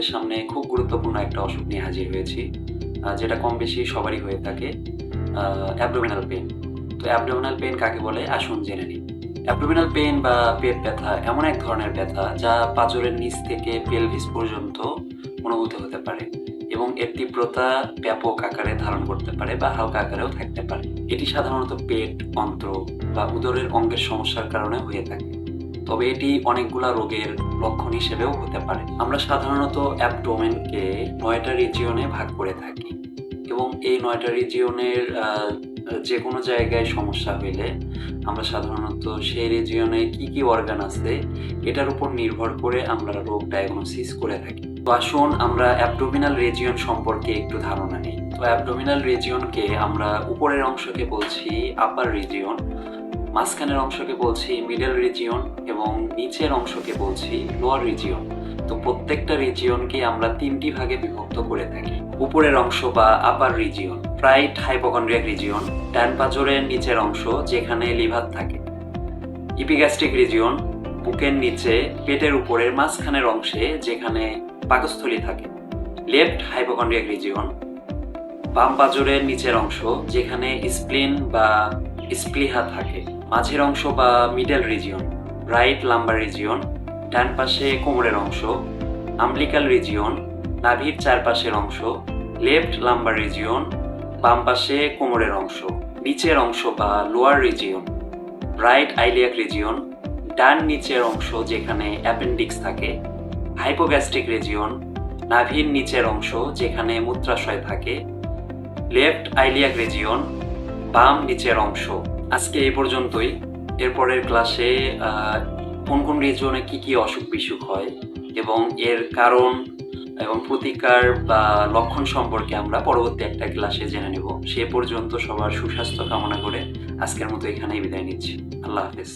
আপনাদের সামনে খুব গুরুত্বপূর্ণ একটা অসুখ নিয়ে হাজির হয়েছি, যেটা কম বেশি সবারই হয়ে থাকে, অ্যাবডোমিনাল পেইন। তো অ্যাবডোমিনাল পেইন কাকে বলে আসুন জেনে নিই। অ্যাবডোমিনাল পেইন বা পেট ব্যথা এমন এক ধরনের ব্যথা যা পাঁজরের নিচ থেকে পেলভিস পর্যন্ত অনুভূত হতে পারে এবং এর তীব্রতা ব্যাপক আকারে ধারণ করতে পারে বা হালকা আকারেও থাকতে পারে। এটি সাধারণত পেট, অন্ত্র বা উদরের অঙ্গের সমস্যার কারণে হয়ে থাকে, তবে এটি অনেকগুলা রোগের লক্ষণ হিসেবেও হতে পারে। আমরা সাধারণত অ্যাবডোমেনকে 9টা রিজিয়নে ভাগ করে থাকি এবং এই 9টা রিজিয়নের যে কোনো জায়গায় সমস্যা হইলে আমরা সাধারণত সেই রিজিয়নে কি কি অর্গান আছে এটার উপর নির্ভর করে আমরা রোগ ডায়াগনোসিস করে থাকি। তো আসুন আমরা অ্যাবডোমিনাল রিজিয়ন সম্পর্কে একটু ধারণা নিই। তো অ্যাবডোমিনাল রিজিয়নকে আমরা উপরের অংশকে বলছি আপার রিজিয়ন, মাঝখানের অংশকে বলছি মিডল রিজিয়ন এবং নিচের অংশকে বলছি লোয়ার রিজিয়ন। তো প্রত্যেকটা রিজিয়নকে আমরা 3টি ভাগে বিভক্ত করে থাকি। উপরের অংশ বা আপার রিজিয়ন, রাইট হাইপোকন্ড্রিয়াক রিজিয়ন, ডান পাঁজরের নিচের অংশ যেখানে লিভার থাকে। ইপিগ্যাস্ট্রিক রিজিয়ন, বুকের নিচে পেটের উপরের মাঝখানের অংশে যেখানে পাকস্থলী থাকে। লেফট হাইপোকন্ড্রিয়াক রিজিয়ন, বাম পাঁজরের নিচের অংশ যেখানে স্প্লিন বা স্প্লিহা থাকে। মাঝের অংশ বা middle region, right lumbar region, ডান পাশে কোমরের অংশ। আম্বিলিকাল রিজিয়ন, নাভির চারপাশের অংশ। লেফট লাম্বার রিজিয়ন, বাম পাশে কোমরের অংশ। নিচের অংশ বা lower region, right iliac region, ডান নিচের অংশ যেখানে অ্যাপেন্ডিক্স থাকে। হাইপোগ্যাস্ট্রিক রিজিয়ন, নাভির নিচের অংশ যেখানে মূত্রাশয় থাকে। লেফট আইলিয়াক রিজিয়ন, বাম নিচের অংশ। আজকে এই পর্যন্তই। এরপরের ক্লাসে কোন কোন রিজিয়নে কি কি অসুখ বিসুখ হয় এবং এর কারণ এবং প্রতিকার বা লক্ষণ সম্পর্কে আমরা পরবর্তী একটা ক্লাসে জেনে নেব। সে পর্যন্ত সবার সুস্বাস্থ্য কামনা করে আজকের মতো এখানেই বিদায় নিচ্ছি। আল্লাহ হাফেজ।